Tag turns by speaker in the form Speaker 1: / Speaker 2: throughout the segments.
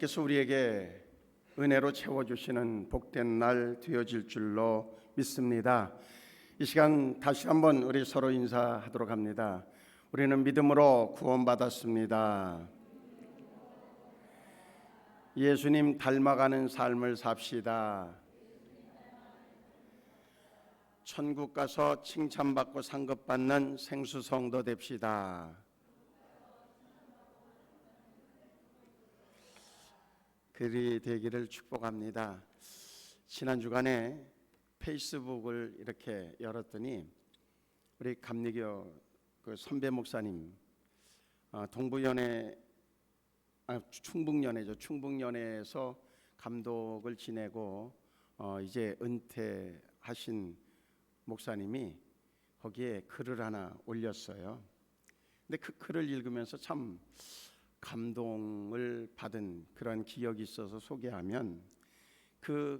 Speaker 1: 께서 우리에게 은혜로 채워주시는 복된 날 되어질 줄로 믿습니다. 이 시간 다시 한번 우리 서로 인사하도록 합니다. 우리는 믿음으로 구원받았습니다. 예수님 닮아가는 삶을 삽시다. 천국 가서 칭찬받고 상급받는 생수성도 됩시다. 그리 되기를 축복합니다. 지난 주간에 페이스북을 이렇게 열었더니 우리 감리교 그 선배 목사님 충북연회에서 감독을 지내고 이제 은퇴하신 목사님이 거기에 글을 하나 올렸어요. 근데 그 글을 읽으면서 참 감동을 받은 그런 기억이 있어서 소개하면, 그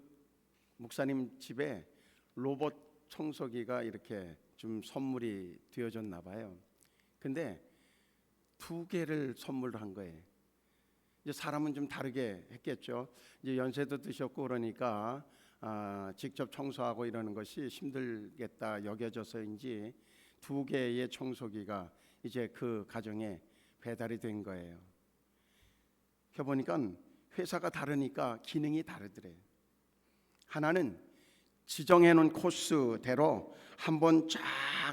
Speaker 1: 목사님 집에 로봇 청소기가 이렇게 좀 선물이 되어졌나 봐요. 근데 2개를 선물한 거예요. 이제 사람은 좀 다르게 했겠죠. 이제 연세도 드셨고 그러니까 직접 청소하고 이러는 것이 힘들겠다 여겨져서인지 2개의 청소기가 이제 그 가정에 배달이 된 거예요. 해보니까 회사가 다르니까 기능이 다르더래요. 하나는 지정해 놓은 코스대로 한번 쫙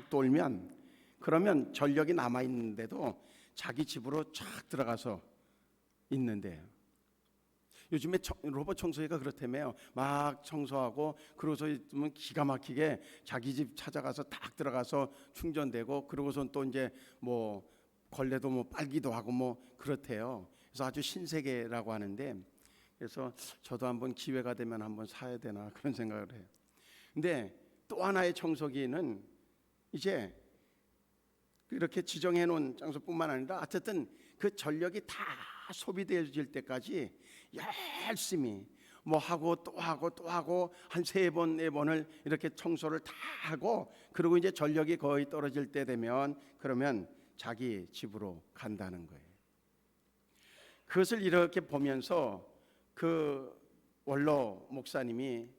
Speaker 1: 돌면 그러면 전력이 남아 있는데도 자기 집으로 쫙 들어가서 있는데요. 요즘에 로봇 청소기가 그렇다며요. 막 청소하고 그러고서 있으면 기가 막히게 자기 집 찾아가서 딱 들어가서 충전되고, 그러고선 또 이제 뭐 걸레도 뭐 빨기도 하고 뭐 그렇대요. 그래서 아주 신세계라고 하는데, 그래서 저도 한번 기회가 되면 한번 사야 되나 그런 생각을 해요. 근데 또 하나의 청소기는 이제 이렇게 지정해 놓은 장소뿐만 아니라 어쨌든 그 전력이 다 소비되어질 때까지 열심히 뭐 하고 또 하고 또 하고 한 3번 4번을 이렇게 청소를 다 하고, 그리고 이제 전력이 거의 떨어질 때 되면 그러면 자기 집으로 간다는 거예요. 그것을 이렇게 보면서 그 원로 목사님이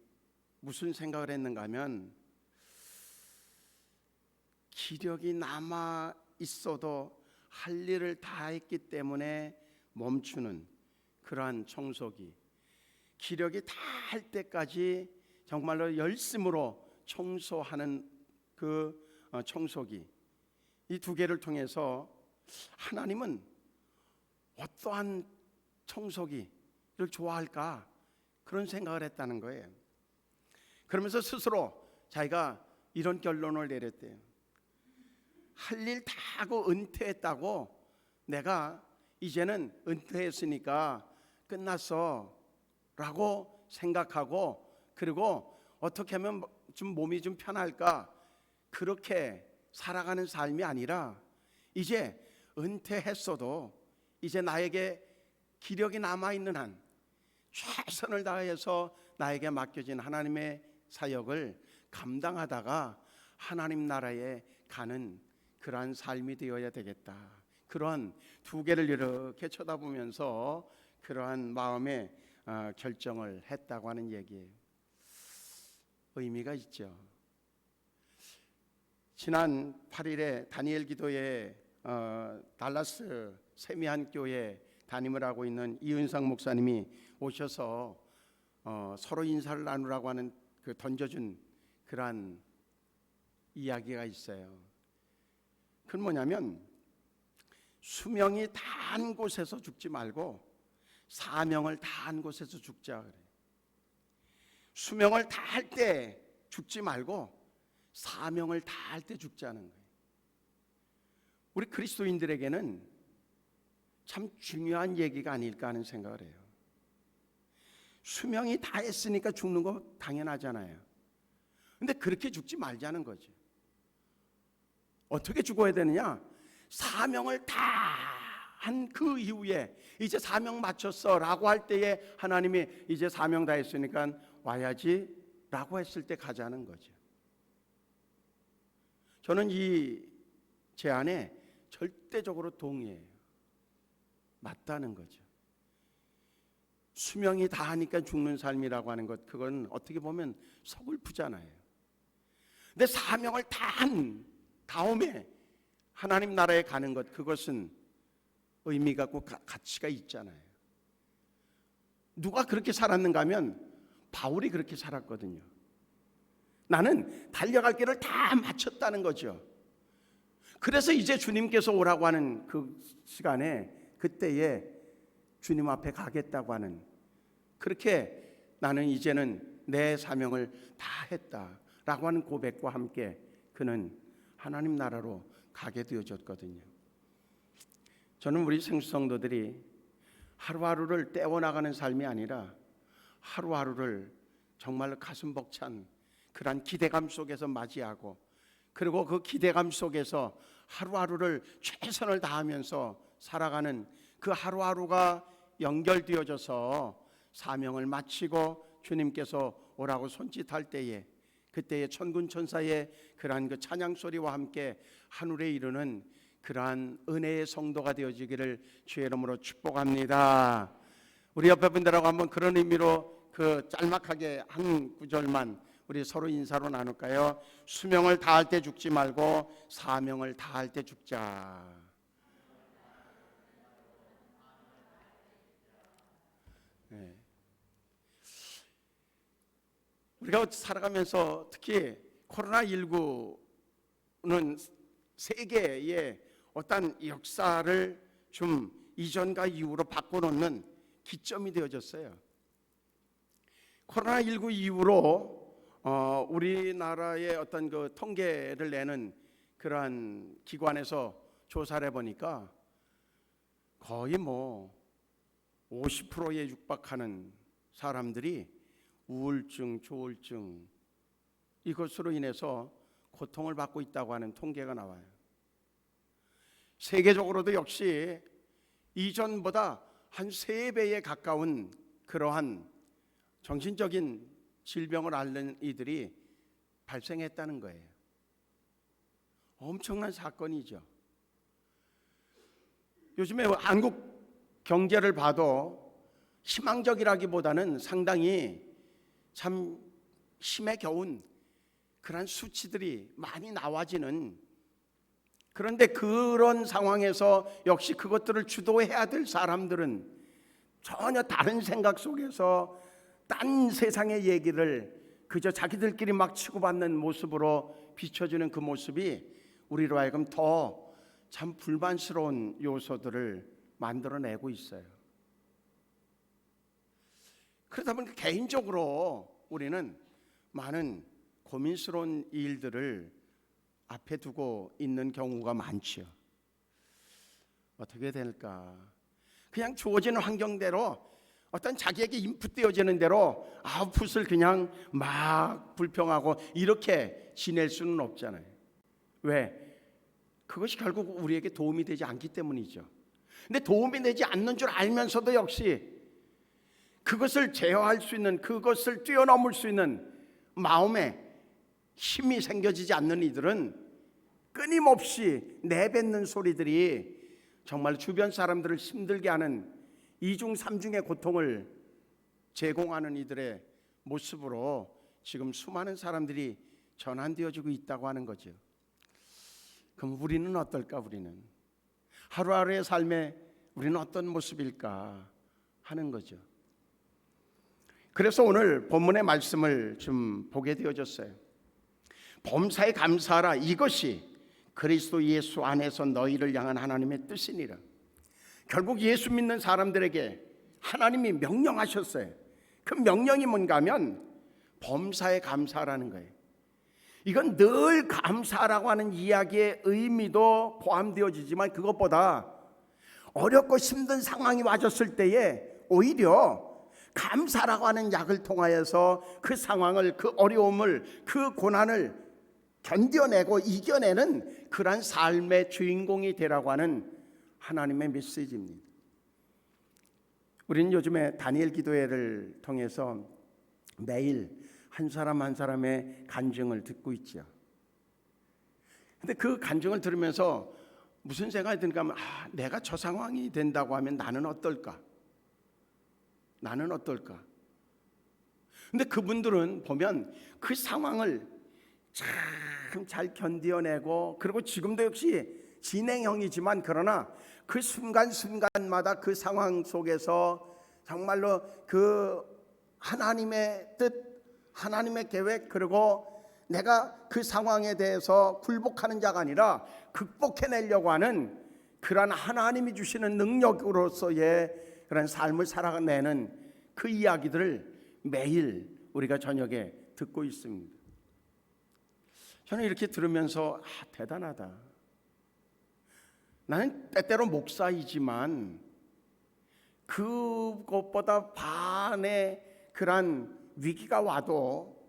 Speaker 1: 무슨 생각을 했는가 하면, 기력이 남아 있어도 할 일을 다 했기 때문에 멈추는 그러한 청소기, 기력이 다 할 때까지 정말로 열심으로 청소하는 그 청소기, 이 2개를 통해서 하나님은 어떠한 청소기를 좋아할까 그런 생각을 했다는 거예요. 그러면서 스스로 자기가 이런 결론을 내렸대요. 할 일 다 하고 은퇴했다고, 내가 이제는 은퇴했으니까 끝났어 라고 생각하고, 그리고 어떻게 하면 좀 몸이 좀 편할까 그렇게 살아가는 삶이 아니라, 이제 은퇴했어도 이제 나에게 기력이 남아있는 한 최선을 다해서 나에게 맡겨진 하나님의 사역을 감당하다가 하나님 나라에 가는 그러한 삶이 되어야 되겠다. 그런 2개를 이렇게 쳐다보면서 그러한 마음의 결정을 했다고 하는 얘기예요. 의미가 있죠. 지난 8일에 다니엘 기도에 달라스 세미한 교회 담임을 하고 있는 이은상 목사님이 오셔서 서로 인사를 나누라고 하는 그 던져준 그러한 이야기가 있어요. 그건 뭐냐면, 수명이 다한 곳에서 죽지 말고 사명을 다한 곳에서 죽자 그래. 수명을 다할 때 죽지 말고 사명을 다할 때 죽자는 거예요. 우리 그리스도인들에게는 참 중요한 얘기가 아닐까 하는 생각을 해요. 수명이 다 했으니까 죽는 거 당연하잖아요. 근데 그렇게 죽지 말자는 거죠. 어떻게 죽어야 되느냐? 사명을 다 한 그 이후에 이제 사명 마쳤어 라고 할 때에 하나님이 이제 사명 다 했으니까 와야지 라고 했을 때 가자는 거죠. 저는 이 제안에 절대적으로 동의해요. 맞다는 거죠. 수명이 다하니까 죽는 삶이라고 하는 것, 그건 어떻게 보면 서글프잖아요. 근데 사명을 다한 다음에 하나님 나라에 가는 것, 그것은 의미가 있고 가치가 있잖아요. 누가 그렇게 살았는가 하면 바울이 그렇게 살았거든요. 나는 달려갈 길을 다 마쳤다는 거죠. 그래서 이제 주님께서 오라고 하는 그 시간에, 그때에 주님 앞에 가겠다고 하는, 그렇게 나는 이제는 내 사명을 다 했다라고 하는 고백과 함께 그는 하나님 나라로 가게 되어졌거든요. 저는 우리 생수성도들이 하루하루를 떼어나가는 삶이 아니라 하루하루를 정말로 가슴 벅찬 그런 기대감 속에서 맞이하고, 그리고 그 기대감 속에서 하루하루를 최선을 다하면서 살아가는 그 하루하루가 연결되어져서 사명을 마치고 주님께서 오라고 손짓할 때에, 그때의 천군 천사의 그러한 그 찬양 소리와 함께 하늘에 이르는 그러한 은혜의 성도가 되어지기를 주의 이름으로 축복합니다. 우리 옆에 분들하고 한번 그런 의미로 그 짤막하게 한 구절만 우리 서로 인사로 나눌까요? 수명을 다할 때 죽지 말고 사명을 다할 때 죽자. 네. 우리가 살아가면서 특히 코로나19는 세계의 어떤 역사를 좀 이전과 이후로 바꿔놓는 기점이 되어졌어요. 코로나19 이후로 우리나라의 어떤 그 통계를 내는 그러한 기관에서 조사를 해보니까 거의 50%에 육박하는 사람들이 우울증, 조울증, 이것으로 인해서 고통을 받고 있다고 하는 통계가 나와요. 세계적으로도 역시 이전보다 한 3배에 가까운 그러한 정신적인 질병을 앓는 이들이 발생했다는 거예요. 엄청난 사건이죠. 요즘에 한국 경제를 봐도 희망적이라기보다는 상당히 참 심에 겨운 그런 수치들이 많이 나와지는, 그런데 그런 상황에서 역시 그것들을 주도해야 될 사람들은 전혀 다른 생각 속에서 딴 세상의 얘기를 그저 자기들끼리 막 치고받는 모습으로 비춰지는 그 모습이 우리로 하여금 더 참 불만스러운 요소들을 만들어내고 있어요. 그러다 보니까 개인적으로 우리는 많은 고민스러운 일들을 앞에 두고 있는 경우가 많죠. 어떻게 될까? 그냥 주어지는 환경대로 어떤 자기에게 인풋되어지는 대로 아웃풋을 그냥 막 불평하고 이렇게 지낼 수는 없잖아요. 왜? 그것이 결국 우리에게 도움이 되지 않기 때문이죠. 근데 도움이 되지 않는 줄 알면서도 역시 그것을 제어할 수 있는, 그것을 뛰어넘을 수 있는 마음에 힘이 생겨지지 않는 이들은 끊임없이 내뱉는 소리들이 정말 주변 사람들을 힘들게 하는 이중 삼중의 고통을 제공하는 이들의 모습으로 지금 수많은 사람들이 전환되어지고 있다고 하는 거죠. 그럼 우리는 어떨까? 우리는 하루하루의 삶에 우리는 어떤 모습일까 하는 거죠. 그래서 오늘 본문의 말씀을 좀 보게 되어졌어요. 범사에 감사하라, 이것이 그리스도 예수 안에서 너희를 향한 하나님의 뜻이니라. 결국 예수 믿는 사람들에게 하나님이 명령하셨어요. 그 명령이 뭔가 하면 범사에 감사하라는 거예요. 이건 늘 감사라고 하는 이야기의 의미도 포함되어지지만 그것보다 어렵고 힘든 상황이 와줬을 때에 오히려 감사라고 하는 약을 통하여서 그 상황을, 그 어려움을, 그 고난을 견뎌내고 이겨내는 그러한 삶의 주인공이 되라고 하는 하나님의 메시지입니다. 우리는 요즘에 다니엘 기도회를 통해서 매일 한 사람 한 사람의 간증을 듣고 있죠. 근데 그 간증을 들으면서 무슨 생각이 드는가 하면 내가 저 상황이 된다고 하면 나는 어떨까? 나는 어떨까? 근데 그분들은 보면 그 상황을 참 잘 견뎌내고, 그리고 지금도 역시 진행형이지만 그러나 그 순간순간마다 그 상황 속에서 정말로 그 하나님의 뜻, 하나님의 계획, 그리고 내가 그 상황에 대해서 굴복하는 자가 아니라 극복해내려고 하는 그러한 하나님이 주시는 능력으로서의 그런 삶을 살아내는 그 이야기들을 매일 우리가 저녁에 듣고 있습니다. 저는 이렇게 들으면서 대단하다. 나는 때때로 목사이지만 그것보다 반의 그런 위기가 와도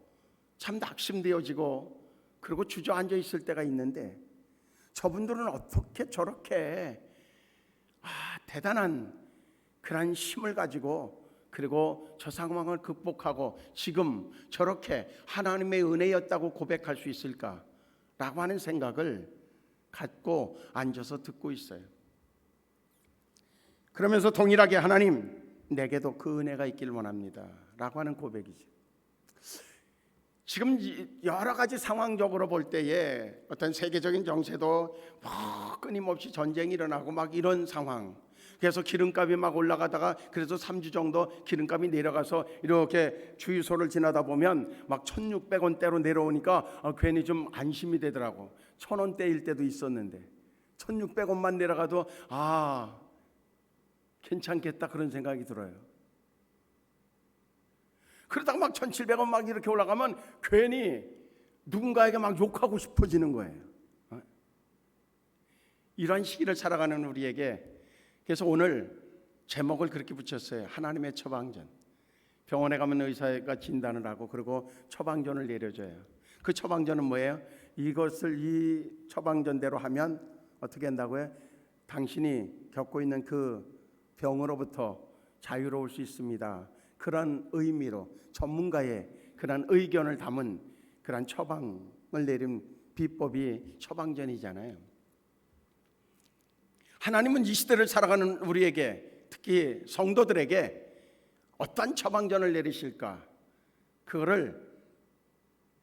Speaker 1: 참 낙심되어지고 그리고 주저앉아 있을 때가 있는데, 저분들은 어떻게 저렇게 대단한 그런 힘을 가지고 그리고 저 상황을 극복하고 지금 저렇게 하나님의 은혜였다고 고백할 수 있을까라고 하는 생각을 갖고 앉아서 듣고 있어요. 그러면서 동일하게 하나님, 내게도 그 은혜가 있길 원합니다 라고 하는 고백이죠. 지금 여러 가지 상황적으로 볼 때에 어떤 세계적인 정세도 끊임없이 전쟁이 일어나고 막 이런 상황, 그래서 기름값이 막 올라가다가 그래서 3주 정도 기름값이 내려가서 이렇게 주유소를 지나다 보면 막 1,600원대로 내려오니까 괜히 좀 안심이 되더라고. 1,000원대일 때도 있었는데 1,600원만 내려가도 괜찮겠다 그런 생각이 들어요. 그러다가 막 1,700원 막 이렇게 올라가면 괜히 누군가에게 막 욕하고 싶어지는 거예요. 이런 시기를 살아가는 우리에게, 그래서 오늘 제목을 그렇게 붙였어요. 하나님의 처방전. 병원에 가면 의사가 진단을 하고 그리고 처방전을 내려줘요. 그 처방전은 뭐예요? 이것을 이 처방전대로 하면 어떻게 한다고요? 당신이 겪고 있는 그 병으로부터 자유로울 수 있습니다. 그런 의미로 전문가의 그런 의견을 담은 그런 처방을 내린 비법이 처방전이잖아요. 하나님은 이 시대를 살아가는 우리에게, 특히 성도들에게 어떤 처방전을 내리실까, 그거를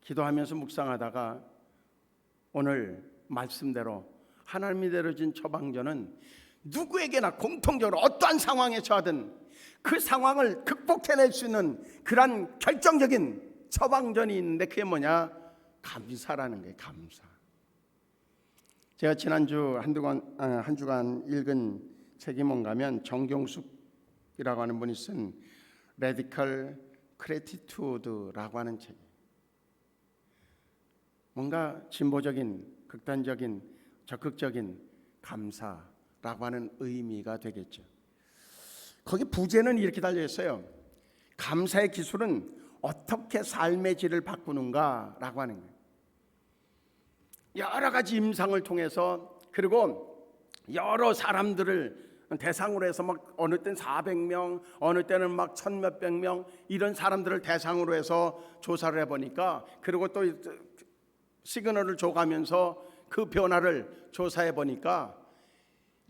Speaker 1: 기도하면서 묵상하다가 오늘 말씀대로 하나님이 내려진 처방전은 누구에게나 공통적으로 어떠한 상황에 처하든 그 상황을 극복해낼 수 있는 그런 결정적인 처방전이 있는데, 그게 뭐냐? 감사라는 거예요. 감사. 제가 지난주 한 주간 읽은 책이 뭔가면 정경숙이라고 하는 분이 쓴 Radical Gratitude라고 하는 책이에요. 뭔가 진보적인, 극단적인, 적극적인 감사라고 하는 의미가 되겠죠. 거기 부제는 이렇게 달려있어요. 감사의 기술은 어떻게 삶의 질을 바꾸는가라고 하는 거예요. 여러 가지 임상을 통해서, 그리고 여러 사람들을 대상으로 해서 막 어느 때는 400명, 어느 때는 막 1,000몇백 명 이런 사람들을 대상으로 해서 조사를 해보니까, 그리고 또 시그널을 줘가면서 그 변화를 조사해 보니까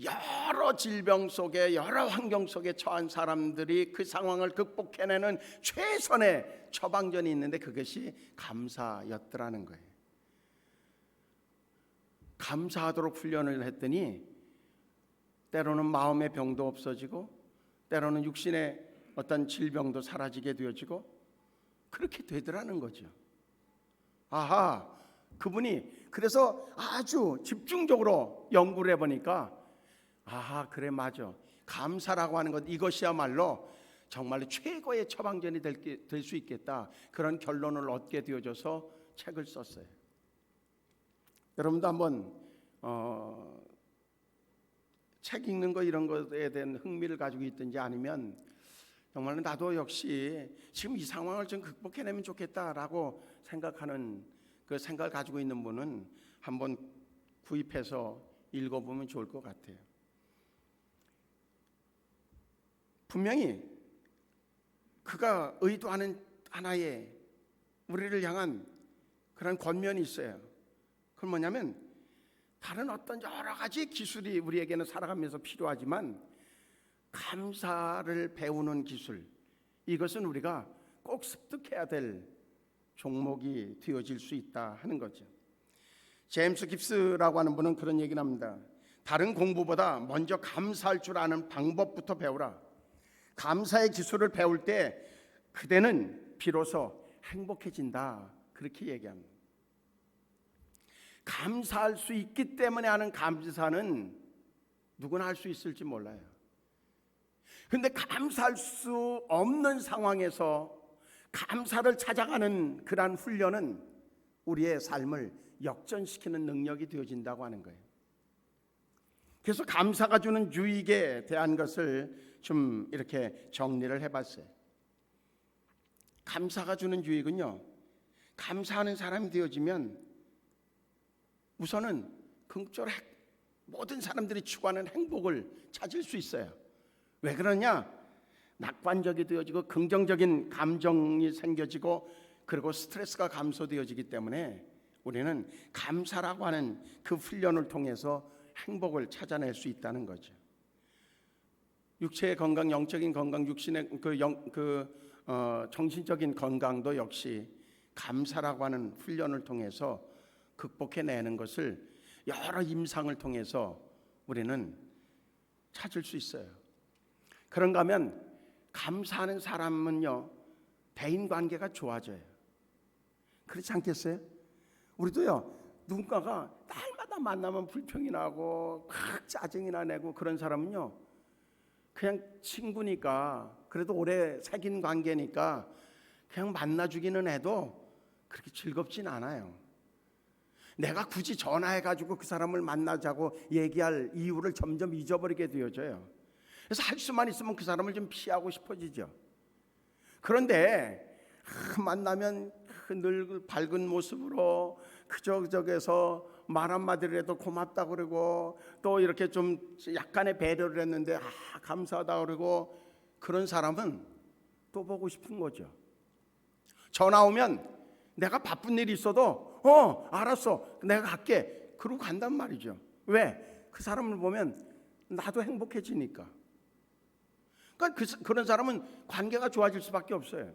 Speaker 1: 여러 질병 속에, 여러 환경 속에 처한 사람들이 그 상황을 극복해내는 최선의 처방전이 있는데 그것이 감사였더라는 거예요. 감사하도록 훈련을 했더니 때로는 마음의 병도 없어지고 때로는 육신의 어떤 질병도 사라지게 되어지고 그렇게 되더라는 거죠. 그분이 그래서 아주 집중적으로 연구를 해보니까 그래, 맞아, 감사라고 하는 것, 이것이야말로 정말로 최고의 처방전이 될 수 있겠다, 그런 결론을 얻게 되어져서 책을 썼어요. 여러분도 한번 책 읽는 거 이런 것에 대한 흥미를 가지고 있든지, 아니면 정말로 나도 역시 지금 이 상황을 좀 극복해내면 좋겠다라고 생각하는 그 생각을 가지고 있는 분은 한번 구입해서 읽어보면 좋을 것 같아요. 분명히 그가 의도하는 하나의 우리를 향한 그런 권면이 있어요. 그건 뭐냐면, 다른 어떤 여러 가지 기술이 우리에게는 살아가면서 필요하지만 감사를 배우는 기술, 이것은 우리가 꼭 습득해야 될 종목이 되어질 수 있다 하는 거죠. 제임스 깁스라고 하는 분은 그런 얘기를 합니다. 다른 공부보다 먼저 감사할 줄 아는 방법부터 배우라. 감사의 기술을 배울 때 그대는 비로소 행복해진다. 그렇게 얘기합니다. 감사할 수 있기 때문에 하는 감사는 누구나 할 수 있을지 몰라요. 그런데 감사할 수 없는 상황에서 감사를 찾아가는 그러한 훈련은 우리의 삶을 역전시키는 능력이 되어진다고 하는 거예요. 그래서 감사가 주는 유익에 대한 것을 좀 이렇게 정리를 해봤어요. 감사가 주는 유익은요, 감사하는 사람이 되어지면 우선은 긍정적으로 모든 사람들이 추구하는 행복을 찾을 수 있어요. 왜 그러냐? 낙관적이 되어지고 긍정적인 감정이 생겨지고 그리고 스트레스가 감소되어지기 때문에 우리는 감사라고 하는 그 훈련을 통해서 행복을 찾아낼 수 있다는 거죠. 육체의 건강, 영적인 건강, 육신의 정신적인 건강도 역시 감사라고 하는 훈련을 통해서 극복해내는 것을 여러 임상을 통해서 우리는 찾을 수 있어요. 그런가 하면 감사하는 사람은요, 대인관계가 좋아져요. 그렇지 않겠어요? 우리도요, 누군가가 날마다 만나면 불평이 나고 막 짜증이나 내고 그런 사람은요, 그냥 친구니까, 그래도 오래 사귄 관계니까 그냥 만나주기는 해도 그렇게 즐겁진 않아요. 내가 굳이 전화해가지고 그 사람을 만나자고 얘기할 이유를 점점 잊어버리게 되어져요. 그래서 할 수만 있으면 그 사람을 좀 피하고 싶어지죠. 그런데 만나면 늘 밝은 모습으로 그저께서 말 한마디를 해도 고맙다 그러고 또 이렇게 좀 약간의 배려를 했는데 감사하다 그러고 그런 사람은 또 보고 싶은 거죠. 전화 오면 내가 바쁜 일이 있어도 알았어 내가 갈게 그러고 간단 말이죠. 왜? 그 사람을 보면 나도 행복해지니까. 그러니까 그런 사람은 관계가 좋아질 수밖에 없어요.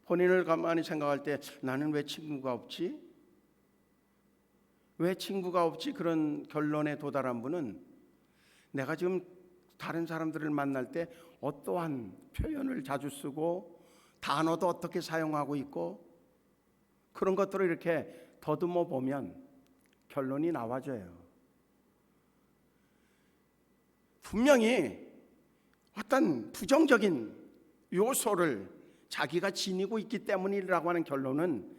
Speaker 1: 본인을 가만히 생각할 때 나는 왜 친구가 없지? 왜 친구가 없지? 그런 결론에 도달한 분은 내가 지금 다른 사람들을 만날 때 어떠한 표현을 자주 쓰고 단어도 어떻게 사용하고 있고 그런 것들을 이렇게 더듬어 보면 결론이 나와져요. 분명히 어떤 부정적인 요소를 자기가 지니고 있기 때문이라고 하는 결론은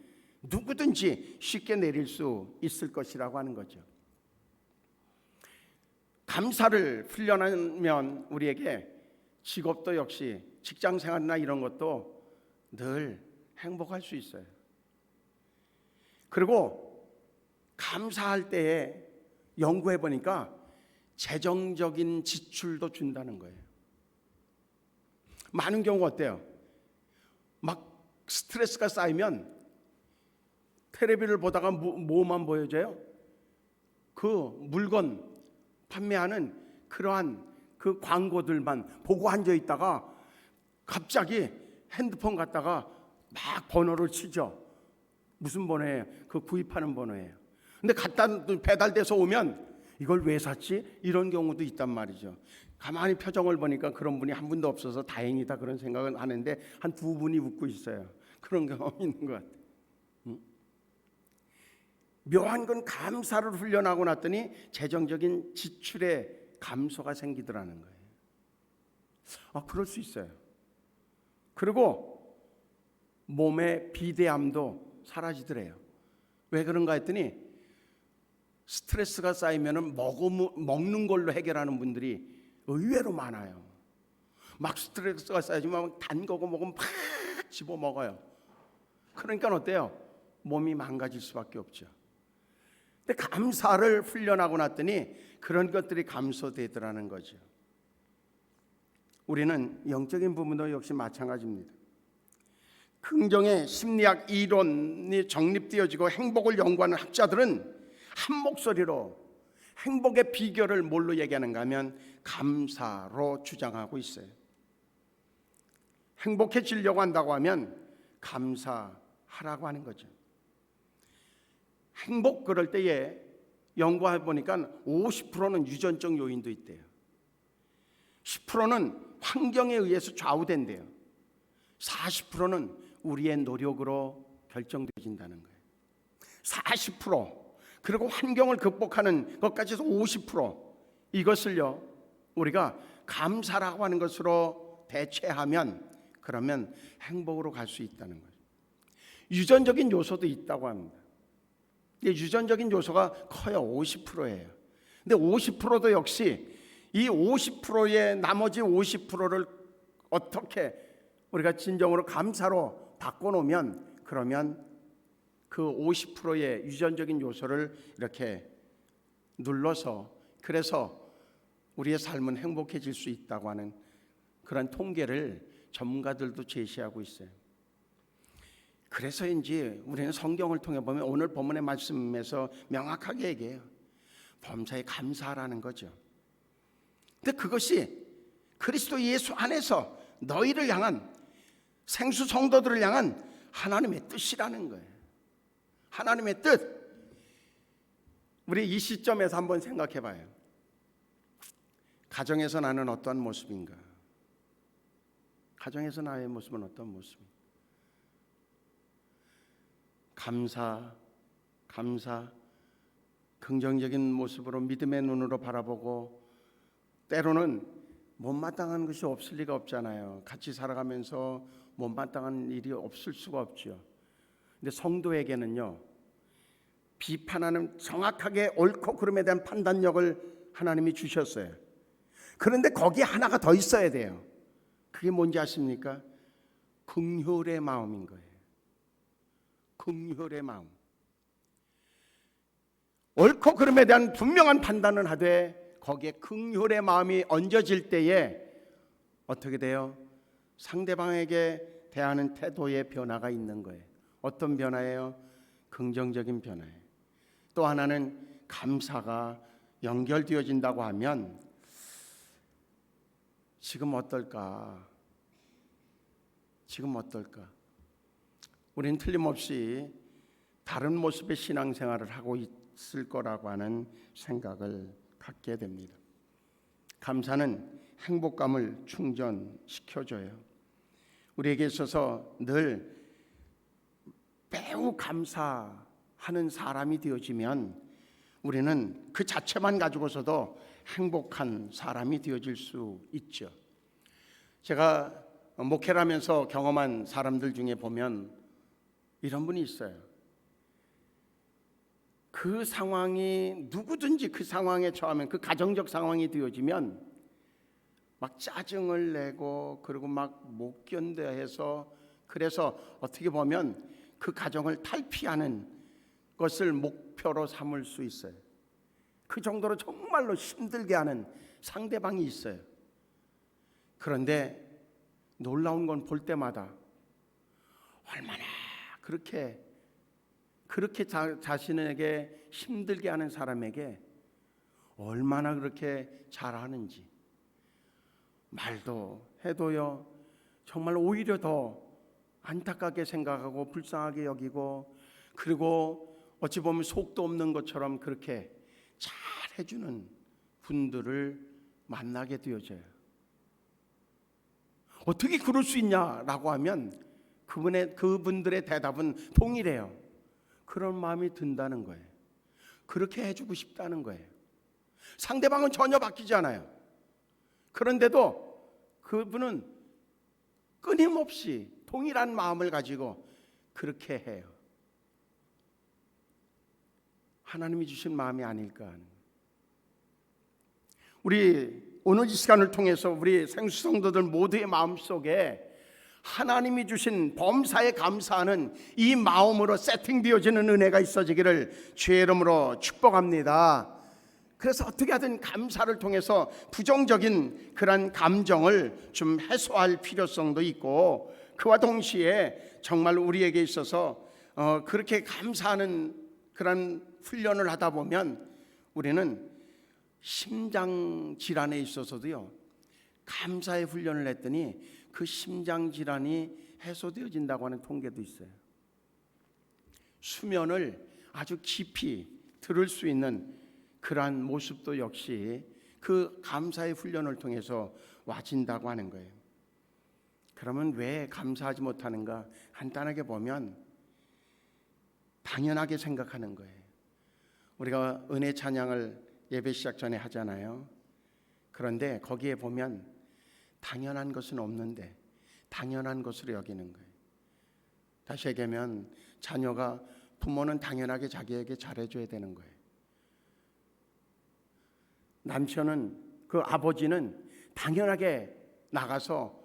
Speaker 1: 누구든지 쉽게 내릴 수 있을 것이라고 하는 거죠. 감사를 훈련하면 우리에게 직업도 역시 직장생활이나 이런 것도 늘 행복할 수 있어요. 그리고 감사할 때에 연구해 보니까 재정적인 지출도 준다는 거예요. 많은 경우 어때요? 막 스트레스가 쌓이면 텔레비를 보다가 뭐만 보여져요? 그 물건 판매하는 그러한 그 광고들만 보고 앉아 있다가 갑자기 핸드폰 갖다가 막 번호를 치죠. 무슨 번호예요? 그 구입하는 번호예요. 근데 갖다 배달돼서 오면 이걸 왜 샀지? 이런 경우도 있단 말이죠. 가만히 표정을 보니까 그런 분이 한 분도 없어서 다행이다 그런 생각은 하는데 한 두 분이 웃고 있어요. 그런 경험이 있는 것 같아요. 묘한 건 감사를 훈련하고 났더니 재정적인 지출의 감소가 생기더라는 거예요. 그럴 수 있어요. 그리고 몸의 비대함도 사라지더래요. 왜 그런가 했더니 스트레스가 쌓이면 먹는 걸로 해결하는 분들이 의외로 많아요. 막 스트레스가 쌓이지만 단 거고 먹으면 팍 집어 먹어요. 그러니까 어때요? 몸이 망가질 수밖에 없죠. 근데 감사를 훈련하고 났더니 그런 것들이 감소되더라는 거죠. 우리는 영적인 부분도 역시 마찬가지입니다. 긍정의 심리학 이론이 정립되어지고 행복을 연구하는 학자들은 한 목소리로 행복의 비결을 뭘로 얘기하는가 하면 감사로 주장하고 있어요. 행복해지려고 한다고 하면 감사하라고 하는 거죠. 행복 그럴 때에 연구해 보니까 50%는 유전적 요인도 있대요. 10%는 환경에 의해서 좌우된대요. 40%는 우리의 노력으로 결정되어진다는 거예요. 40% 그리고 환경을 극복하는 것까지 해서 50% 이것을요 우리가 감사라고 하는 것으로 대체하면 그러면 행복으로 갈 수 있다는 거예요. 유전적인 요소도 있다고 합니다. 유전적인 요소가 커요. 50%예요. 근데 50%도 역시 이 50%의 나머지 50%를 어떻게 우리가 진정으로 감사로 바꿔놓으면 그러면 그 50%의 유전적인 요소를 이렇게 눌러서 그래서 우리의 삶은 행복해질 수 있다고 하는 그런 통계를 전문가들도 제시하고 있어요. 그래서인지 우리는 성경을 통해 보면 오늘 본문의 말씀에서 명확하게 얘기해요. 범사에 감사하라는 거죠. 근데 그것이 그리스도 예수 안에서 너희를 향한 생수 성도들을 향한 하나님의 뜻이라는 거예요. 하나님의 뜻. 우리 이 시점에서 한번 생각해 봐요. 가정에서 나는 어떠한 모습인가? 가정에서 나의 모습은 어떤 모습인가? 감사, 긍정적인 모습으로 믿음의 눈으로 바라보고 때로는 못마땅한 것이 없을 리가 없잖아요. 같이 살아가면서 못마땅한 일이 없을 수가 없죠. 근데 성도에게는요 비판하는 정확하게 옳고 그름에 대한 판단력을 하나님이 주셨어요. 그런데 거기에 하나가 더 있어야 돼요. 그게 뭔지 아십니까? 긍휼의 마음인 거예요. 긍휼의 마음. 옳고 그름에 대한 분명한 판단은 하되 거기에 긍휼의 마음이 얹어질 때에 어떻게 돼요? 상대방에게 대하는 태도의 변화가 있는 거예요. 어떤 변화예요? 긍정적인 변화예요. 또 하나는 감사가 연결되어진다고 하면 지금 어떨까? 우리는 틀림없이 다른 모습의 신앙생활을 하고 있을 거라고 하는 생각을 갖게 됩니다. 감사는 행복감을 충전시켜줘요. 우리에게 있어서 늘 매우 감사하는 사람이 되어지면 우리는 그 자체만 가지고서도 행복한 사람이 되어질 수 있죠. 제가 목회를 하면서 경험한 사람들 중에 보면 이런 분이 있어요. 그 상황이 누구든지 그 상황에 처하면 그 가정적 상황이 되어지면 막 짜증을 내고 그리고 막 못 견뎌해서 그래서 어떻게 보면 그 가정을 탈피하는 것을 목표로 삼을 수 있어요. 그 정도로 정말로 힘들게 하는 상대방이 있어요. 그런데 놀라운 건 볼 때마다 얼마나 그렇게 자신에게 힘들게 하는 사람에게 얼마나 그렇게 잘하는지 말도 해도요 정말 오히려 더 안타깝게 생각하고 불쌍하게 여기고 그리고 어찌 보면 속도 없는 것처럼 그렇게 잘 해주는 분들을 만나게 되어져요. 어떻게 그럴 수 있냐라고 하면 그분들의 대답은 동일해요. 그런 마음이 든다는 거예요. 그렇게 해주고 싶다는 거예요. 상대방은 전혀 바뀌지 않아요. 그런데도 그분은 끊임없이 동일한 마음을 가지고 그렇게 해요. 하나님이 주신 마음이 아닐까. 우리 오늘 이 시간을 통해서 우리 생수성도들 모두의 마음속에 하나님이 주신 범사에 감사하는 이 마음으로 세팅되어지는 은혜가 있어지기를 주의 이름으로 축복합니다. 그래서 어떻게 하든 감사를 통해서 부정적인 그런 감정을 좀 해소할 필요성도 있고 그와 동시에 정말 우리에게 있어서 그렇게 감사하는 그런 훈련을 하다 보면 우리는 심장 질환에 있어서도요 감사의 훈련을 했더니 그 심장 질환이 해소되어진다고 하는 통계도 있어요. 수면을 아주 깊이 들을 수 있는 그러한 모습도 역시 그 감사의 훈련을 통해서 와진다고 하는 거예요. 그러면 왜 감사하지 못하는가? 간단하게 보면 당연하게 생각하는 거예요. 우리가 은혜 찬양을 예배 시작 전에 하잖아요. 그런데 거기에 보면 당연한 것은 없는데 당연한 것으로 여기는 거예요. 다시 얘기하면 자녀가 부모는 당연하게 자기에게 잘해줘야 되는 거예요. 남편은 그 아버지는 당연하게 나가서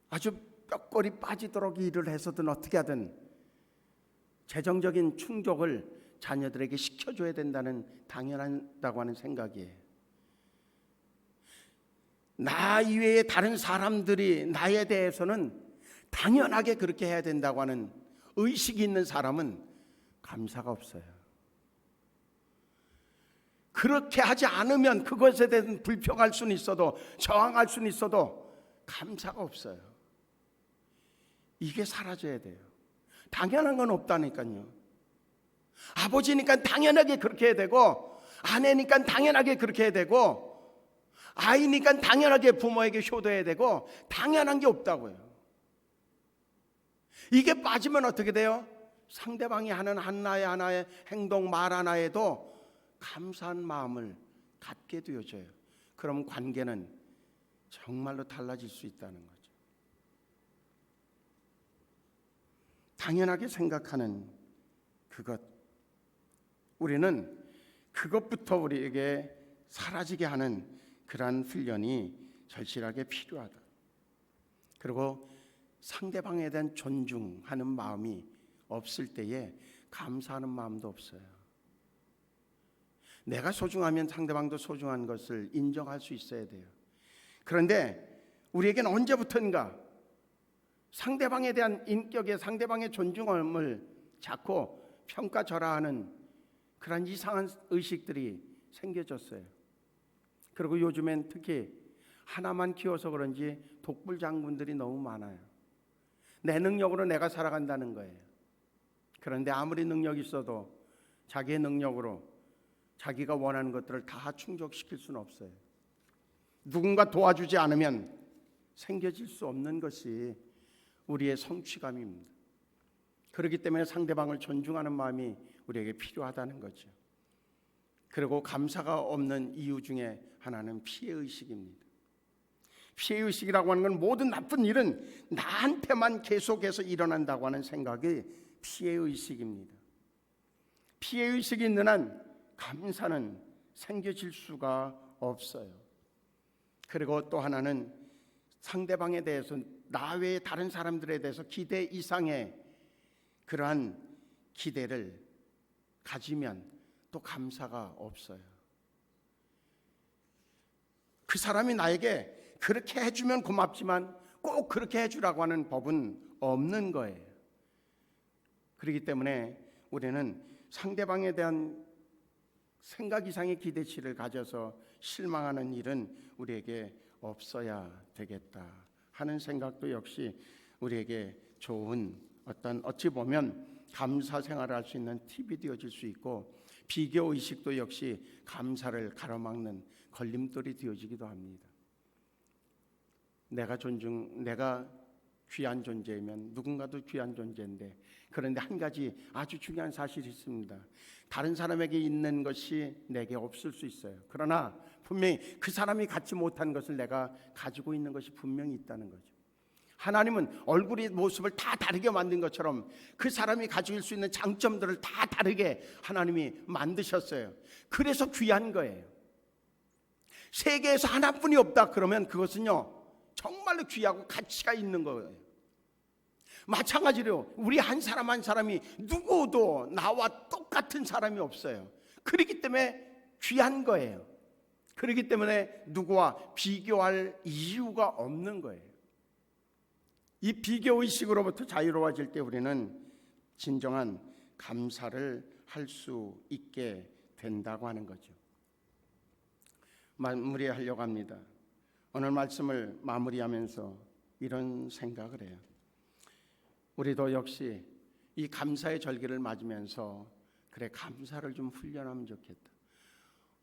Speaker 1: 아주 뼈골이 빠지도록 일을 해서든 어떻게 하든 재정적인 충족을 자녀들에게 시켜줘야 된다는 당연하다고 하는 생각이에요. 나 이외에 다른 사람들이 나에 대해서는 당연하게 그렇게 해야 된다고 하는 의식이 있는 사람은 감사가 없어요. 그렇게 하지 않으면 그것에 대해서 불평할 수는 있어도 저항할 수는 있어도 감사가 없어요. 이게 사라져야 돼요. 당연한 건 없다니까요. 아버지니까 당연하게 그렇게 해야 되고, 아내니까 당연하게 그렇게 해야 되고, 아이니까 당연하게 부모에게 효도해야 되고, 당연한 게 없다고요. 이게 빠지면 어떻게 돼요? 상대방이 하는 하나의 행동, 말 하나에도 감사한 마음을 갖게 되어져요. 그럼 관계는 정말로 달라질 수 있다는 거죠. 당연하게 생각하는 그것, 우리는 그것부터 우리에게 사라지게 하는 그러한 훈련이 절실하게 필요하다. 그리고 상대방에 대한 존중하는 마음이 없을 때에 감사하는 마음도 없어요. 내가 소중하면 상대방도 소중한 것을 인정할 수 있어야 돼요. 그런데 우리에게는 언제부턴가 상대방에 대한 인격에 상대방의 존중함을 자꾸 평가절하하는 그런 이상한 의식들이 생겨졌어요. 그리고 요즘엔 특히 하나만 키워서 그런지 독불 장군들이 너무 많아요. 내 능력으로 내가 살아간다는 거예요. 그런데 아무리 능력이 있어도 자기의 능력으로 자기가 원하는 것들을 다 충족시킬 수는 없어요. 누군가 도와주지 않으면 생겨질 수 없는 것이 우리의 성취감입니다. 그렇기 때문에 상대방을 존중하는 마음이 우리에게 필요하다는 거죠. 그리고 감사가 없는 이유 중에 하나는 피해의식입니다. 피해의식이라고 하는 건 모든 나쁜 일은 나한테만 계속해서 일어난다고 하는 생각이 피해의식입니다. 피해의식이 있는 한 감사는 생겨질 수가 없어요. 그리고 또 하나는 상대방에 대해서 나 외에 다른 사람들에 대해서 기대 이상의 그러한 기대를 가지면 또 감사가 없어요. 그 사람이 나에게 그렇게 해주면 고맙지만 꼭 그렇게 해주라고 하는 법은 없는 거예요. 그렇기 때문에 우리는 상대방에 대한 생각 이상의 기대치를 가져서 실망하는 일은 우리에게 없어야 되겠다 하는 생각도 역시 우리에게 좋은 어떤 어찌 보면 감사 생활을 할 수 있는 팁이 되어질 수 있고, 비교 의식도 역시 감사를 가로막는 걸림돌이 되어지기도 합니다. 내가 귀한 존재이면 누군가도 귀한 존재인데, 그런데 한 가지 아주 중요한 사실이 있습니다. 다른 사람에게 있는 것이 내게 없을 수 있어요. 그러나 분명히 그 사람이 갖지 못한 것을 내가 가지고 있는 것이 분명히 있다는 거죠. 하나님은 얼굴의 모습을 다 다르게 만든 것처럼 그 사람이 가지고 수 있는 장점들을 다 다르게 하나님이 만드셨어요. 그래서 귀한 거예요. 세계에서 하나뿐이 없다 그러면 그것은요 정말로 귀하고 가치가 있는 거예요. 마찬가지로 우리 한 사람 한 사람이 누구도 나와 똑같은 사람이 없어요. 그렇기 때문에 귀한 거예요. 그렇기 때문에 누구와 비교할 이유가 없는 거예요. 이 비교의식으로부터 자유로워질 때 우리는 진정한 감사를 할 수 있게 된다고 하는 거죠. 마무리하려고 합니다. 오늘 말씀을 마무리하면서 이런 생각을 해요. 우리도 역시 이 감사의 절기를 맞으면서 그래, 감사를 좀 훈련하면 좋겠다.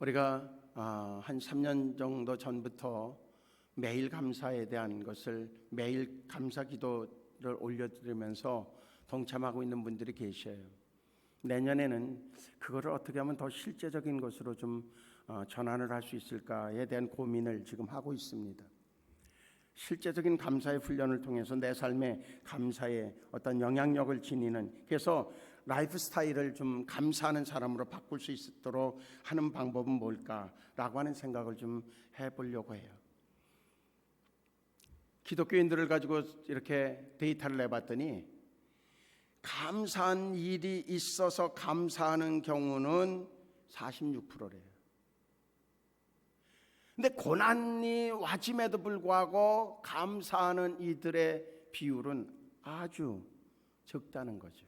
Speaker 1: 우리가 한 3년 정도 전부터 매일 감사에 대한 것을, 매일 감사 기도를 올려드리면서 동참하고 있는 분들이 계셔요. 내년에는 그거를 어떻게 하면 더 실제적인 것으로 좀 전환을 할 수 있을까에 대한 고민을 지금 하고 있습니다. 실제적인 감사의 훈련을 통해서 내 삶에 감사의 어떤 영향력을 지니는, 그래서 라이프 스타일을 좀 감사하는 사람으로 바꿀 수 있도록 하는 방법은 뭘까라고 하는 생각을 좀 해보려고 해요. 기독교인들을 가지고 이렇게 데이터를 내봤더니 감사한 일이 있어서 감사하는 경우는 46%래요. 근데 고난이 와짐에도 불구하고 감사하는 이들의 비율은 아주 적다는 거죠.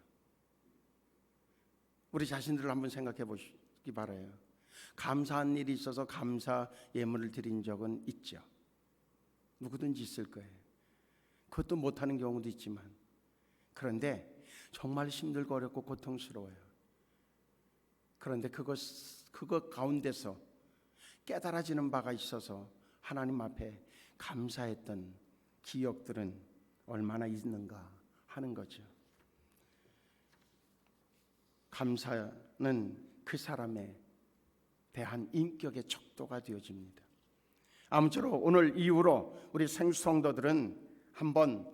Speaker 1: 우리 자신들을 한번 생각해 보시기 바라요. 감사한 일이 있어서 감사 예물을 드린 적은 있죠. 누구든지 있을 거예요. 그것도 못하는 경우도 있지만, 그런데 정말 힘들고 어렵고 고통스러워요. 그런데 그것 가운데서 깨달아지는 바가 있어서 하나님 앞에 감사했던 기억들은 얼마나 있는가 하는 거죠. 감사는 그 사람에 대한 인격의 척도가 되어집니다. 아무쪼록 오늘 이후로 우리 생수성도들은 한번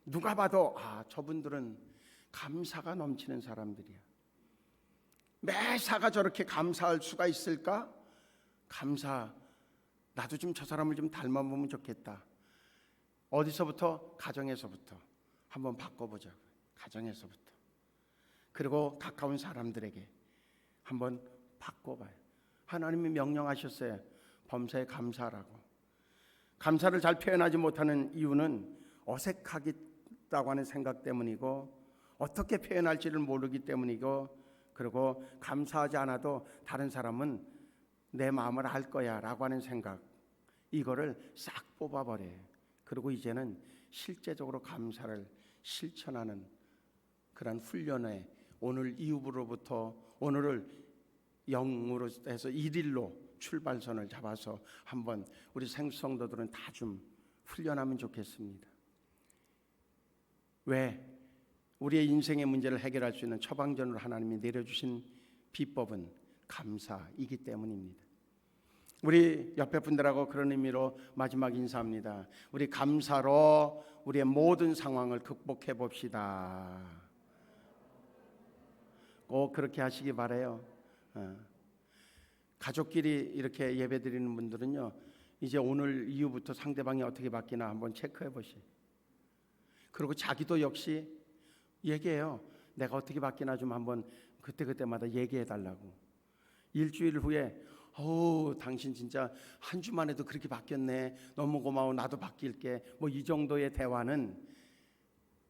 Speaker 1: 누가 봐도 저분들은 감사가 넘치는 사람들이야. 매사가 저렇게 감사할 수가 있을까? 감사, 나도 좀 저 사람을 좀 닮아보면 좋겠다. 어디서부터? 가정에서부터 한번 바꿔보자고요. 가정에서부터. 그리고 가까운 사람들에게 한번 바꿔봐요. 하나님이 명령하셨어요. 범사에 감사하라고. 감사를 잘 표현하지 못하는 이유는 어색하겠다고 하는 생각 때문이고, 어떻게 표현할지를 모르기 때문이고, 그리고 감사하지 않아도 다른 사람은 내 마음을 알 거야 라고 하는 생각, 이거를 싹 뽑아버려요. 그리고 이제는 실제적으로 감사를 실천하는 그런 훈련에 오늘 이후로부터, 오늘을 0으로 해서 1일로 출발선을 잡아서 한번 우리 생수성도들은 다 좀 훈련하면 좋겠습니다. 왜? 우리의 인생의 문제를 해결할 수 있는 처방전으로 하나님이 내려주신 비법은 감사이기 때문입니다. 우리 옆에 분들하고 그런 의미로 마지막 인사합니다. 우리 감사로 우리의 모든 상황을 극복해 봅시다. 꼭 그렇게 하시기 바라요. 가족끼리 이렇게 예배 드리는 분들은요, 이제 오늘 이후부터 상대방이 어떻게 바뀌나 한번 체크해 보시. 그리고 자기도 역시 얘기해요. 내가 어떻게 바뀌나 좀 한번 그때마다 얘기해 달라고. 일주일 후에 당신 진짜 한 주만 해도 그렇게 바뀌었네. 너무 고마워. 나도 바뀔게. 뭐 이 정도의 대화는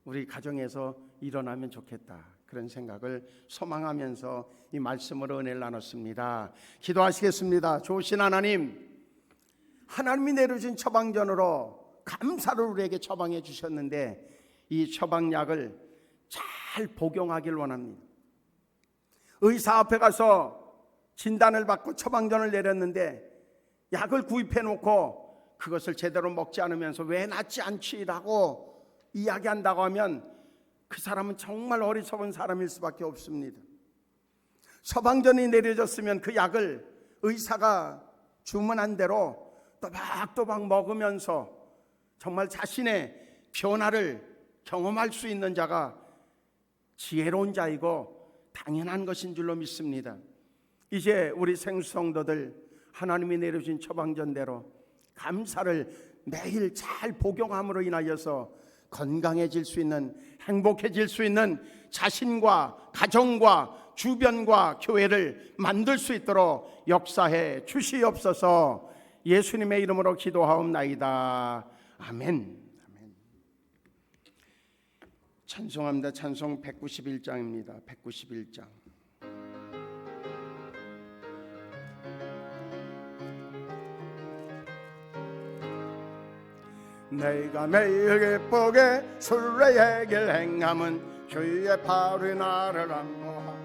Speaker 1: 우리 가정에서 일어나면 좋겠다. 그런 생각을 소망하면서 이 말씀으로 은혜를 나눴습니다. 기도하시겠습니다. 좋으신 하나님, 하나님이 내려준 처방전으로 감사를 우리에게 처방해 주셨는데 이 처방약을 잘 복용하길 원합니다. 의사 앞에 가서 진단을 받고 처방전을 내렸는데 약을 구입해 놓고 그것을 제대로 먹지 않으면서 왜 낫지 않지라고 이야기한다고 하면 그 사람은 정말 어리석은 사람일 수밖에 없습니다. 처방전이 내려졌으면 그 약을 의사가 주문한 대로 또박또박 먹으면서 정말 자신의 변화를 경험할 수 있는 자가 지혜로운 자이고 당연한 것인 줄로 믿습니다. 이제 우리 생수성도들 하나님이 내려주신 처방전대로 감사를 매일 잘 복용함으로 인하여서 건강해질 수 있는, 행복해질 수 있는 자신과 가정과 주변과 교회를 만들 수 있도록 역사해 주시옵소서. 예수님의 이름으로 기도하옵나이다. 아멘. 찬송합니다. 찬송 191장입니다. 191장. 내가 매일 기쁘게 순례의 길 행함은 주의 팔이 나를 안보하.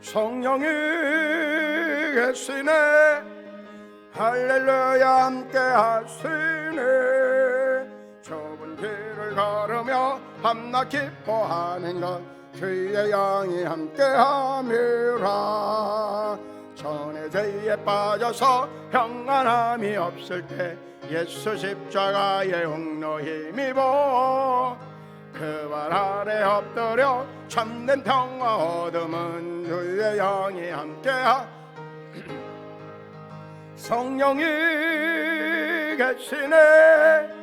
Speaker 1: 성령이 계시네 할렐루야 함께 하시네 좁은 길을 걸으며 밤낮 기뻐하는 것 주의 영이 함께 함이라. 전에 죄에 빠져서 평안함이 없을 때 예수 십자가의 옥로 힘입어 그 발 아래 엎드려 참된 평화 얻음은 주의 영이 함께하. 성령이 계시네